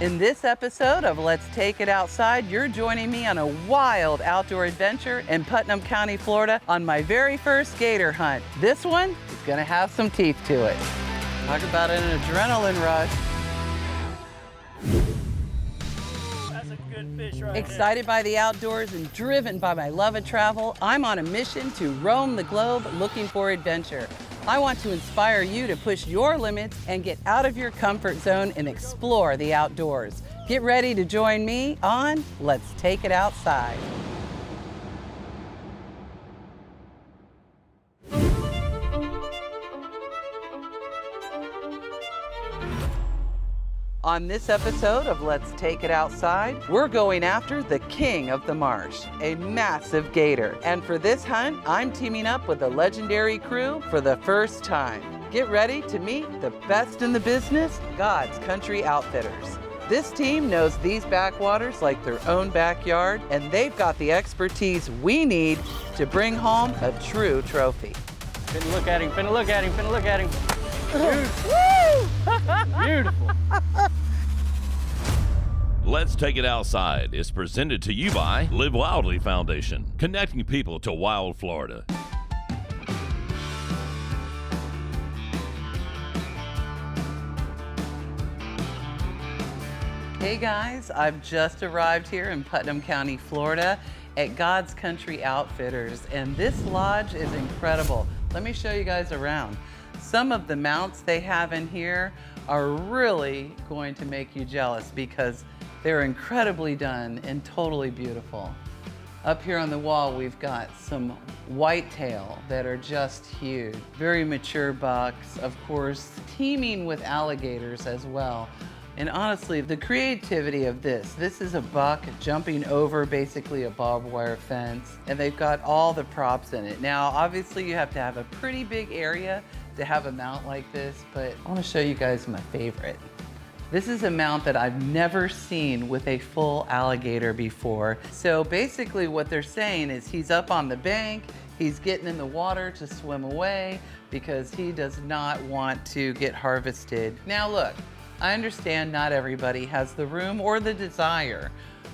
In this episode of Let's Take It Outside, you're joining me on a wild outdoor adventure in Putnam County, Florida on my very first gator hunt. This one is gonna have some teeth to it. Talk about an adrenaline rush. That's a good fish right Excited by the outdoors and driven by my love of travel, I'm on a mission to roam the globe looking for adventure. I want to inspire you to push your limits and get out of your comfort zone and explore the outdoors. Get ready to join me on Let's Take It Outside. On this episode of Let's Take It Outside, we're going after the king of the marsh, a massive gator. And for this hunt, I'm teaming up with a legendary crew for the first time. Get ready to meet the best in the business, God's Country Outfitters. This team knows these backwaters like their own backyard, and they've got the expertise we need to bring home a true trophy. Finna look at him, finna look at him, finna look at him. Beautiful. Let's Take It Outside is presented to you by Live Wildly Foundation, connecting people to wild Florida. Hey guys, I've just arrived here in Putnam County, Florida at God's Country Outfitters, and this lodge is incredible. Let me show you guys around. Some of the mounts they have in here are really going to make you jealous because they're incredibly done and totally beautiful. Up here on the wall, we've got some whitetail that are just huge. Very mature bucks, of course, teeming with alligators as well. And honestly, the creativity of this is a buck jumping over basically a barbed wire fence, and they've got all the props in it. Now, obviously you have to have a pretty big area to have a mount like this, but I want to show you guys my favorite. This is a mount that I've never seen with a full alligator before. So basically what they're saying is he's up on the bank, he's getting in the water to swim away because he does not want to get harvested. Now look, I understand not everybody has the room or the desire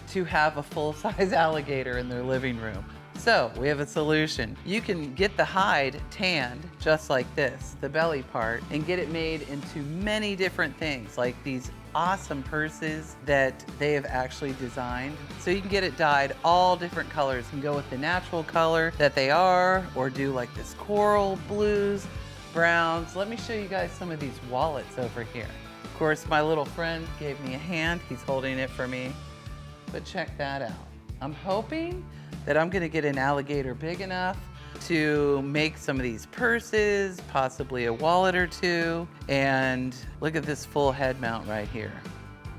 to have a full-size alligator in their living room. So we have a solution. You can get the hide tanned just like this, the belly part, and get it made into many different things, like these awesome purses that they have actually designed. So you can get it dyed all different colors and go with the natural color that they are, or do like this coral, blues, browns. Let me show you guys some of these wallets over here. Of course, my little friend gave me a hand. He's holding it for me, but check that out. I'm hoping that I'm gonna get an alligator big enough to make some of these purses, possibly a wallet or two, and look at this full head mount right here.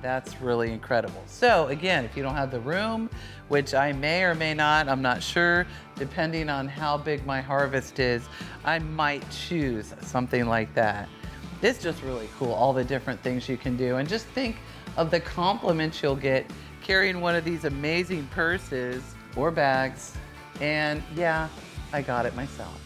That's really incredible. So again, if you don't have the room, which I may or may not, I'm not sure, depending on how big my harvest is, I might choose something like that. It's just really cool, all the different things you can do. And just think of the compliments you'll get carrying one of these amazing purses or bags. And yeah, I got it myself.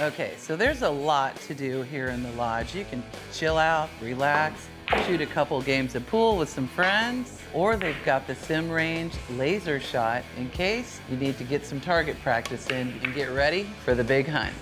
Okay, so there's a lot to do here in the lodge. You can chill out, relax, shoot a couple games of pool with some friends, or they've got the sim range laser shot in case you need to get some target practice in and get ready for the big hunt.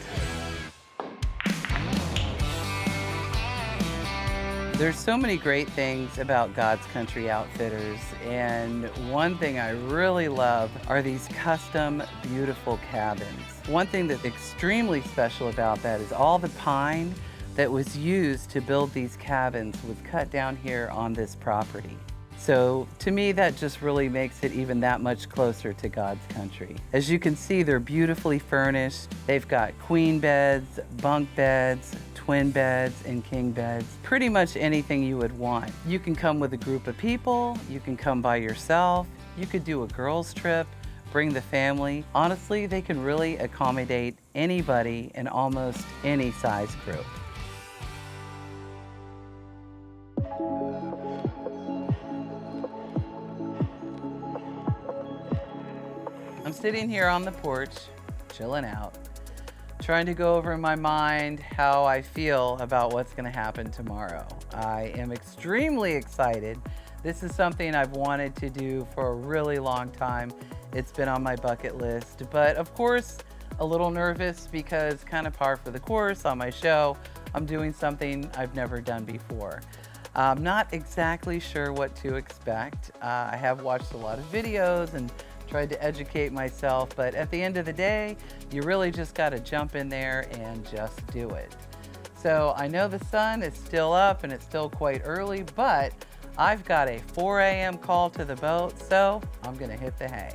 There's so many great things about God's Country Outfitters, and one thing I really love are these custom, beautiful cabins. One thing that's extremely special about that is all the pine that was used to build these cabins was cut down here on this property. So to me, that just really makes it even that much closer to God's country. As you can see, they're beautifully furnished. They've got queen beds, bunk beds, twin beds, and king beds. Pretty much anything you would want. You can come with a group of people, you can come by yourself, you could do a girls trip, bring the family. Honestly, they can really accommodate anybody in almost any size group. I'm sitting here on the porch, chilling out, trying to go over in my mind how I feel about what's gonna happen tomorrow. I am extremely excited. This is something I've wanted to do for a really long time. It's been on my bucket list, but of course, a little nervous because kind of par for the course on my show, I'm doing something I've never done before. I'm not exactly sure what to expect. I have watched a lot of videos and tried to educate myself, but at the end of the day, you really just gotta jump in there and just do it. So I know the sun is still up and it's still quite early, but I've got a 4 a.m. call to the boat, so I'm gonna hit the hay.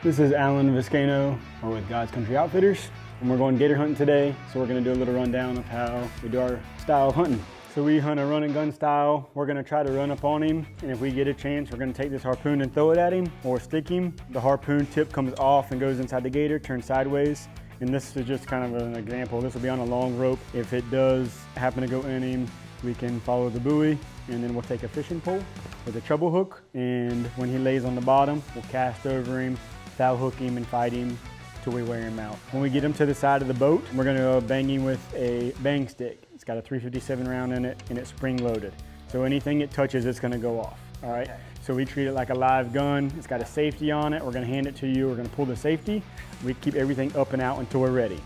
This is Alan Viscano. We're with God's Country Outfitters, and we're going gator hunting today. So we're gonna do a little rundown of how we do our style of hunting. So we hunt a run and gun style. We're gonna try to run up on him, and if we get a chance, we're gonna take this harpoon and throw it at him or stick him. The harpoon tip comes off and goes inside the gator, turns sideways. And this is just kind of an example. This will be on a long rope. If it does happen to go in him, we can follow the buoy, and then we'll take a fishing pole with a treble hook. And when he lays on the bottom, we'll cast over him, foul hook him, and fight him till we wear him out. When we get him to the side of the boat, we're gonna bang him with a bang stick. It's got a 357 round in it, and it's spring loaded. So anything it touches, it's gonna go off, all right? Okay. So we treat it like a live gun. It's got a safety on it. We're gonna hand it to you. We're gonna pull the safety. We keep everything up and out until we're ready.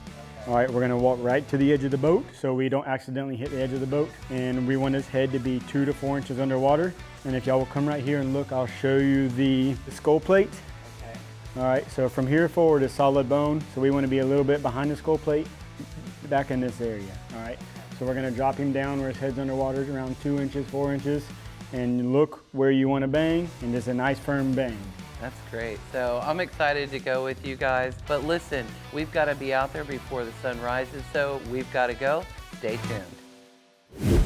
All right, we're gonna walk right to the edge of the boat so we don't accidentally hit the edge of the boat. And we want his head to be 2 to 4 inches underwater. And if y'all will come right here and look, I'll show you the skull plate. Okay. All right, so from here forward is solid bone. So we wanna be a little bit behind the skull plate, back in this area, all right? So we're gonna drop him down where his head's underwater, around 2 inches, 4 inches. And look where you want to bang, and just a nice firm bang. That's great. So I'm excited to go with you guys, but listen, we've got to be out there before the sun rises, so we've got to go. Stay tuned.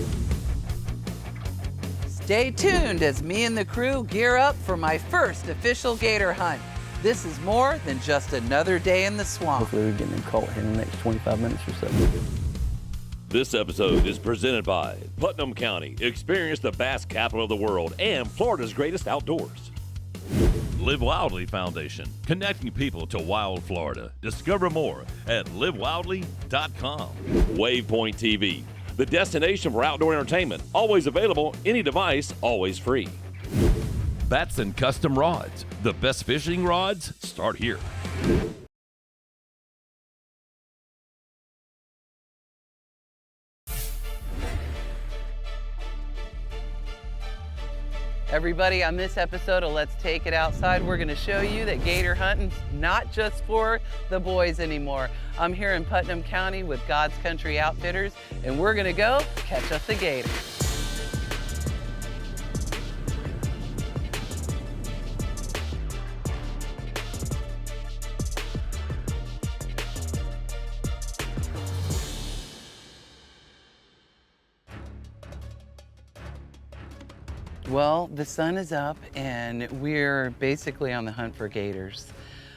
Stay tuned as me and the crew gear up for my first official gator hunt. This is more than just another day in the swamp. Hopefully we get them caught here in the next 25 minutes or so. This episode is presented by Putnam County. Experience the bass capital of the world and Florida's greatest outdoors. Live Wildly Foundation, connecting people to wild Florida. Discover more at livewildly.com. Wavepoint TV, the destination for outdoor entertainment. Always available, any device, always free. Batson Custom Rods, the best fishing rods start here. Everybody, on this episode of Let's Take It Outside, we're gonna show you that gator hunting's not just for the boys anymore. I'm here in Putnam County with God's Country Outfitters, and we're gonna go catch us a gator. Well, the sun is up and we're basically on the hunt for gators.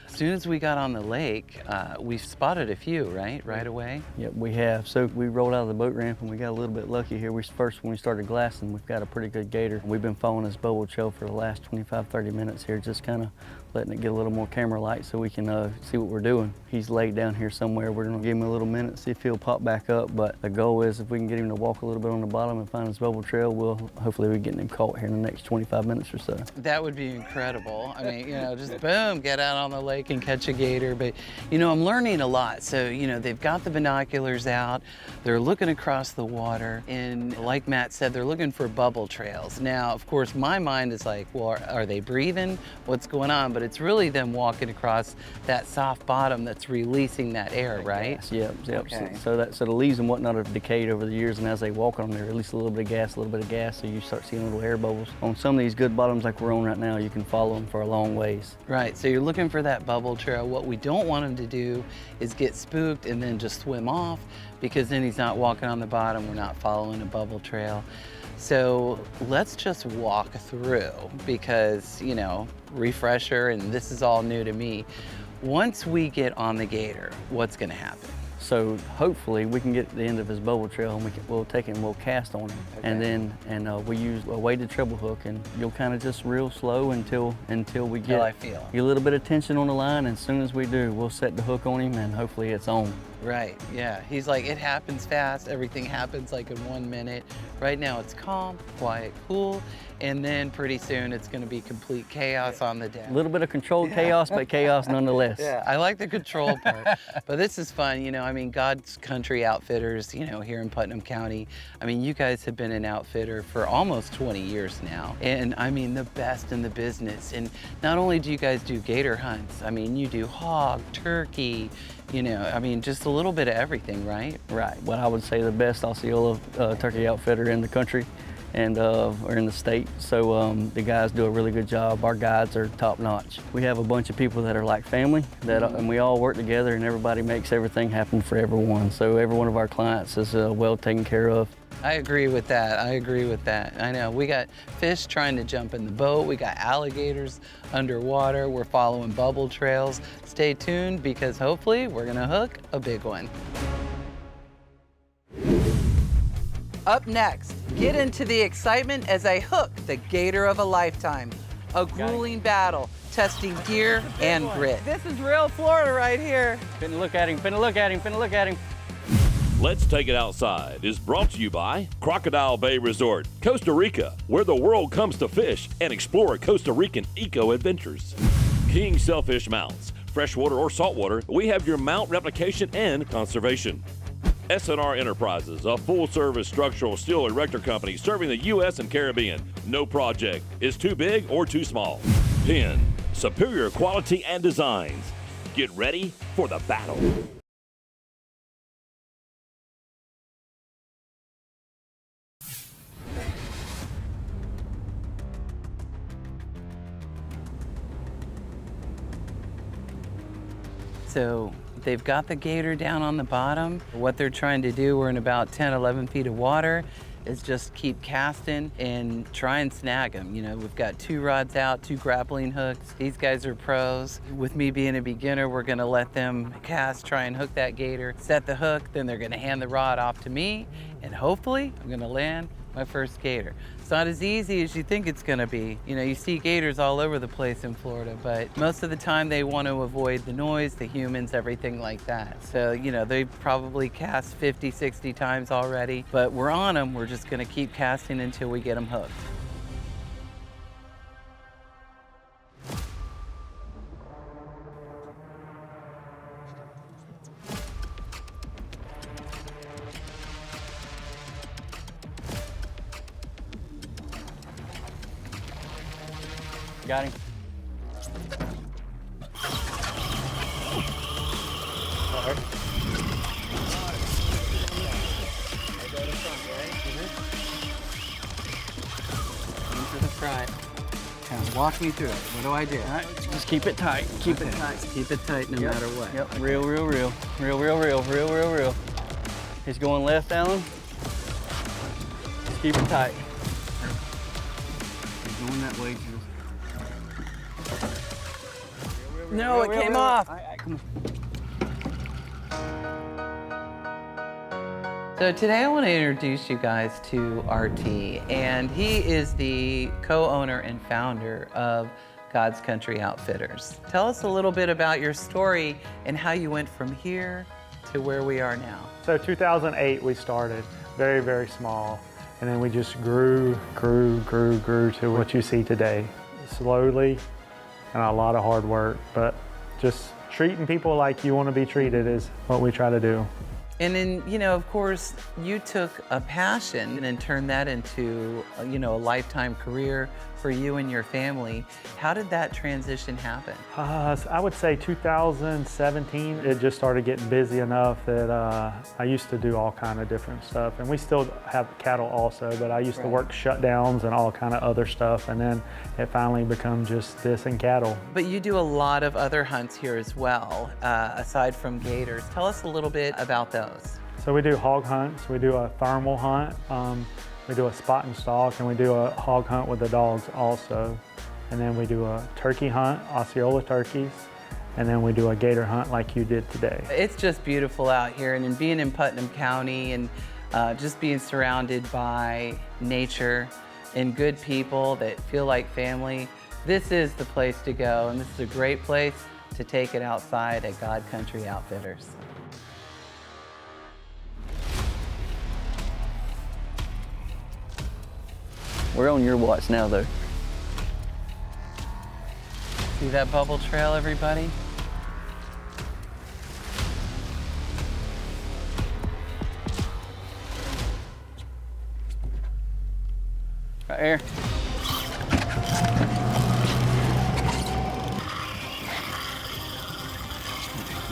As soon as we got on the lake, we spotted a few, right away? Yep, we have. So we rolled out of the boat ramp and we got a little bit lucky here. When we started glassing, we've got a pretty good gator. We've been following this bubble trail for the last 25, 30 minutes here, just kind of letting it get a little more camera light so we can see what we're doing. He's laid down here somewhere. We're gonna give him a little minute, see if he'll pop back up. But the goal is if we can get him to walk a little bit on the bottom and find his bubble trail, hopefully we're getting him caught here in the next 25 minutes or so. That would be incredible. I mean, just boom, get out on the lake and catch a gator. But, I'm learning a lot. So, they've got the binoculars out. They're looking across the water. And like Matt said, they're looking for bubble trails. Now, of course, my mind is like, well, are they breathing? What's going on? But it's really them walking across that soft bottom that's releasing that air, right? Gas. Yep. Okay. So the leaves and whatnot have decayed over the years, and as they walk on, they release a little bit of gas, so you start seeing little air bubbles. On some of these good bottoms like we're on right now, you can follow them for a long ways. Right, so you're looking for that bubble trail. What we don't want him to do is get spooked and then just swim off, because then he's not walking on the bottom, we're not following a bubble trail. So let's just walk through because, refresher, and this is all new to me. Once we get on the gator, what's gonna happen? So hopefully we can get to the end of his bubble trail and we'll take it and we'll cast on him. Okay. And we use a weighted treble hook, and you'll kind of just reel slow until we get I feel. a little bit of tension on the line, and as soon as we do, we'll set the hook on him and hopefully it's on. Right, yeah. He's like, it happens fast. Everything happens like in 1 minute. Right now it's calm, quiet, cool, and then pretty soon it's gonna be complete chaos on the deck. A little bit of controlled chaos, but chaos nonetheless. Yeah, I like the control part. But this is fun, you know, I mean, God's Country Outfitters, you know, here in Putnam County. I mean, you guys have been an outfitter for almost 20 years now. And I mean, the best in the business. And not only do you guys do gator hunts, I mean, you do hog, turkey, you know, I mean, just a little bit of everything, right? Right. What I would say the best Osceola turkey outfitter in the country and or in the state. So the guys do a really good job. Our guides are top notch. We have a bunch of people that are like family, and we all work together, and everybody makes everything happen for everyone. So every one of our clients is well taken care of. I agree with that. I agree with that. I know. We got fish trying to jump in the boat. We got alligators underwater. We're following bubble trails. Stay tuned because hopefully we're going to hook a big one. Up next, get into the excitement as I hook the gator of a lifetime. A grueling battle, testing gear and grit. This is real Florida right here. Finna look at him, finna look at him, finna look at him. Let's Take It Outside is brought to you by Crocodile Bay Resort, Costa Rica, where the world comes to fish and explore Costa Rican eco-adventures. King Sailfish Mounts, freshwater or saltwater, we have your mount replication and conservation. S&R Enterprises, a full-service structural steel erector company serving the U.S. and Caribbean. No project is too big or too small. Penn, superior quality and designs. Get ready for the battle. So they've got the gator down on the bottom. What they're trying to do, we're in about 10, 11 feet of water, is just keep casting and try and snag them. You know, we've got 2 rods out, 2 grappling hooks. These guys are pros. With me being a beginner, we're gonna let them cast, try and hook that gator, set the hook, then they're gonna hand the rod off to me, and hopefully I'm gonna land my first gator. It's not as easy as you think it's gonna be. You know, you see gators all over the place in Florida, but most of the time they want to avoid the noise, the humans, everything like that. So, you know, they probably cast 50, 60 times already, but we're on them. We're just gonna keep casting until we get them hooked. Got him. Into the front. Kind of walk me through it. What do I do? All right, just keep it tight. Keep it tight. Keep it tight no matter what. Yep. Reel, reel, reel. Reel, reel, reel. Reel, reel, reel. He's going left, Alan. Just keep it tight. He's going that way, Jules. No, it came off. All right, come on. So today I want to introduce you guys to RT, and he is the co-owner and founder of God's Country Outfitters. Tell us a little bit about your story and how you went from here to where we are now. So 2008 we started, very, very small, and then we just grew to what you see today. Slowly, and a lot of hard work, but just treating people like you want to be treated is what we try to do. And then, you know, of course, you took a passion and turned that into, you know, a lifetime career for you and your family. How did that transition happen? I would say 2017, it just started getting busy enough that I used to do all kind of different stuff. And we still have cattle also, but I used to work shutdowns and all kind of other stuff. And then it finally became just this and cattle. But you do a lot of other hunts here as well, aside from gators. Tell us a little bit about those. So we do hog hunts, we do a thermal hunt, we do a spot and stalk, and we do a hog hunt with the dogs also. And then we do a turkey hunt, Osceola turkeys, and then we do a gator hunt like you did today. It's just beautiful out here, and in being in Putnam County and just being surrounded by nature and good people that feel like family, this is the place to go, and this is a great place to take it outside at God Country Outfitters. We're on your watch now, though. See that bubble trail, everybody? Right here.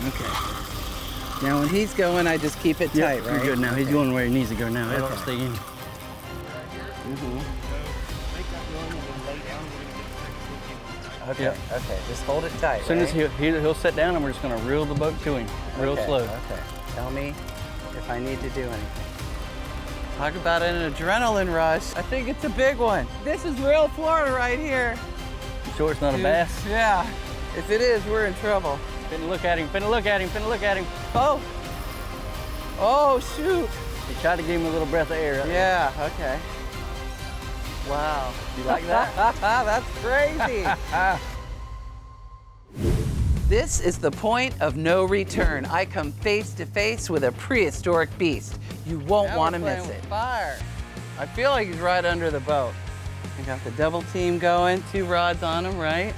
Okay. Now when he's going, I just keep it tight, right? You're good now. He's going where he needs to go now. It'll Okay. stay in. Okay, Yep. okay, just hold it tight, As soon as right? he'll sit down, and we're just gonna reel the boat to him, real Okay, slow. Okay, tell me if I need to do anything. Talk about an adrenaline rush. I think it's a big one. This is real Florida right here. You sure it's not a Dude, bass? Yeah, if it is, we're in trouble. Finna look at him, finna look at him, finna look at him. Oh, oh shoot. He tried to give him a little breath of air. Yeah, okay. Wow. You like that? That's crazy. This is the point of no return. I come face to face with a prehistoric beast. You won't want to miss it. Fire. I feel like he's right under the boat. We got the double team going, 2 rods on him, right?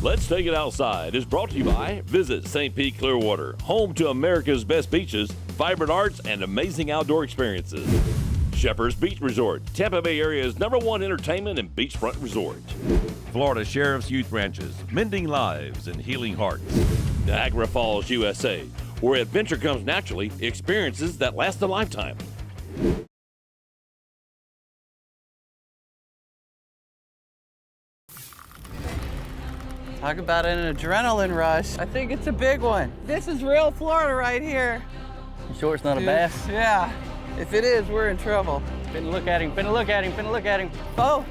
Let's Take It Outside is brought to you by Visit St. Pete Clearwater, home to America's best beaches, vibrant arts, and amazing outdoor experiences. Shepherd's Beach Resort, Tampa Bay area's #1 entertainment and beachfront resort. Florida Sheriff's Youth Ranches, mending lives and healing hearts. Niagara Falls, USA, where adventure comes naturally, experiences that last a lifetime. Talk about an adrenaline rush. I think it's a big one. This is real Florida right here. You sure it's not a Dude, bass? Yeah. If it is, we're in trouble. Finna look at him, finna look at him, finna look at him. Oh.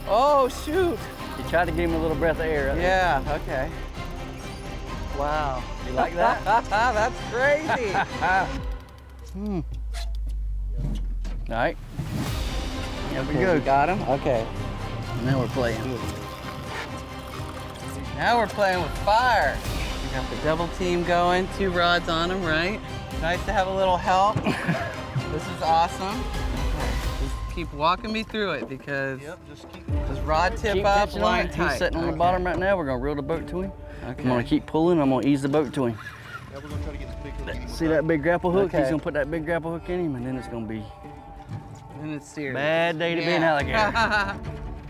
Oh, shoot. He tried to give him a little breath of air. Yeah, okay. Wow. You like that? That's crazy. All right. There we go. Got him? Okay. Now we're playing. Now we're playing with fire. We got the double team going, 2 rods on him, right? Nice to have a little help. This is awesome. Okay. Just keep walking me through it because just rod tip Keep up, pitching on line it. tight. He's sitting on the Okay. bottom right now. We're gonna reel the boat to him. Okay. I'm gonna keep pulling. I'm gonna ease the boat to him. Yeah, we're gonna try to get this big hook. See that big grapple hook? Okay. He's gonna put that big grapple hook in him, and then it's gonna be And it's serious. bad day to be an alligator.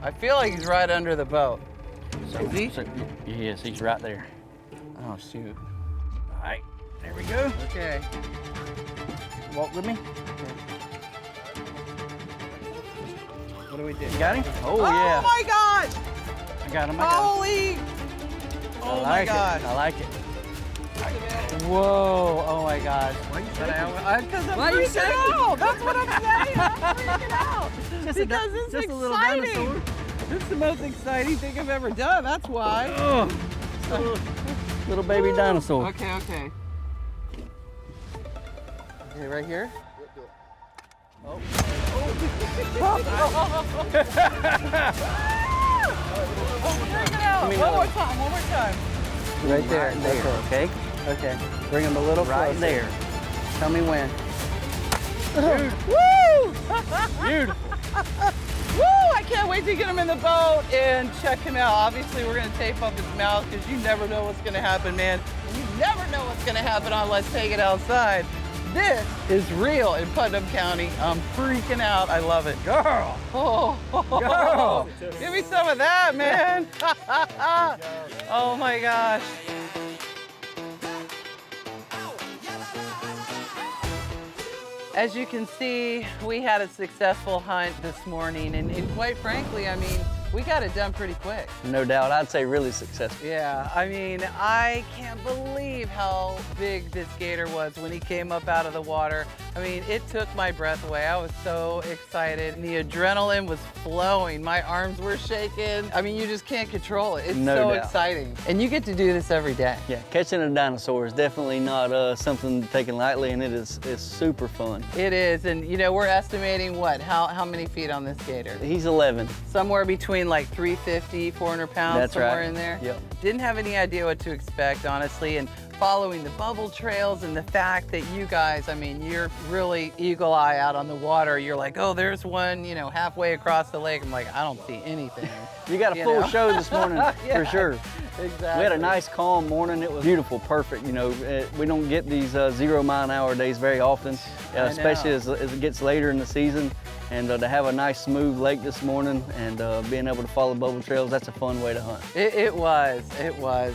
I feel like he's right under the boat. Is he? Yes, he's right there. Oh, shoot. All right, there we go. Okay. Walk with me. What do we do? You got him? Oh, Oh yeah. my God! I got him. I got him. Holy! Oh I my like gosh. it. I like it. Whoa! Oh my gosh! Why you shaking? Because I'm freaking out. That's what I'm saying. I'm freaking out because this is just a little exciting. dinosaur. This is the most exciting thing I've ever done. That's why. Oh, little baby dinosaur. Okay. Okay. Okay, right here. Oh. Freaking out. One more time. One more time. Right there. Right there, okay? Okay. Bring him a little Right closer. there. Tell me when. Woo! Dude. Woo! I can't wait to get him in the boat and check him out. Obviously, we're gonna tape up his mouth because you never know what's gonna happen, man. You never know what's gonna happen on Let's Take It Outside. This is real in Putnam County. I'm freaking out. I love it. Girl! Oh, Girl. Give me some of that, man. Oh my gosh. As you can see, we had a successful hunt this morning, and quite frankly, I mean, we got it done pretty quick. No doubt, I'd say really successful. Yeah, I mean, I can't believe how big this gator was when he came up out of the water. I mean, it took my breath away. I was so excited. The adrenaline was flowing. My arms were shaking. I mean, you just can't control it. It's No so doubt. exciting. And you get to do this every day. Yeah, catching a dinosaur is definitely not something taken lightly, and it's super fun. It is, and you know, we're estimating what? How many feet on this gator? He's 11. Somewhere between like 350, 400 pounds, That's somewhere right. in there. Yep. Didn't have any idea what to expect, honestly, and following the bubble trails and the fact that you guys, I mean, you're really eagle eye out on the water. You're like, oh, there's one, you know, halfway across the lake. I'm like, I don't see anything. You got a You full know? show this morning, Yeah, for sure. Exactly. We had a nice calm morning. It was beautiful, perfect. You know, we don't get these 0 mile-an-hour days very often, especially as it gets later in the season. And to have a nice smooth lake this morning and being able to follow bubble trails, that's a fun way to hunt. It was,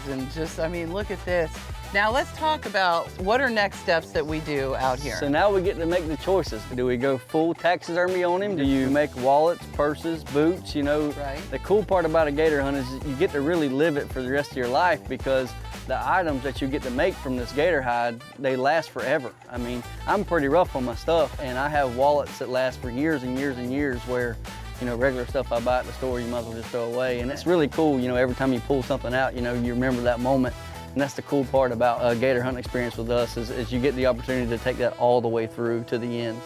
and just, I mean, look at this. Now let's talk about what are next steps that we do out here. So now we get to make the choices. Do we go full taxidermy on him? Do you make wallets, purses, boots? You know, Right. The cool part about a gator hunt is you get to really live it for the rest of your life, because the items that you get to make from this gator hide, they last forever. I mean, I'm pretty rough on my stuff, and I have wallets that last for years and years and years, where, you know, regular stuff I buy at the store, you might as well just throw away. And it's really cool, you know, every time you pull something out, you know, you remember that moment. And that's the cool part about a gator hunting experience with us is you get the opportunity to take that all the way through to the end.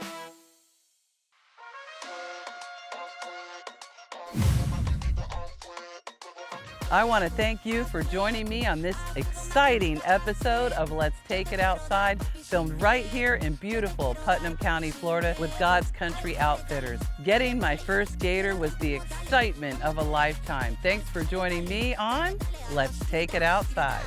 I want to thank you for joining me on this exciting episode of Let's Take It Outside, filmed right here in beautiful Putnam County, Florida with God's Country Outfitters. Getting my first gator was the excitement of a lifetime. Thanks for joining me on Let's Take It Outside.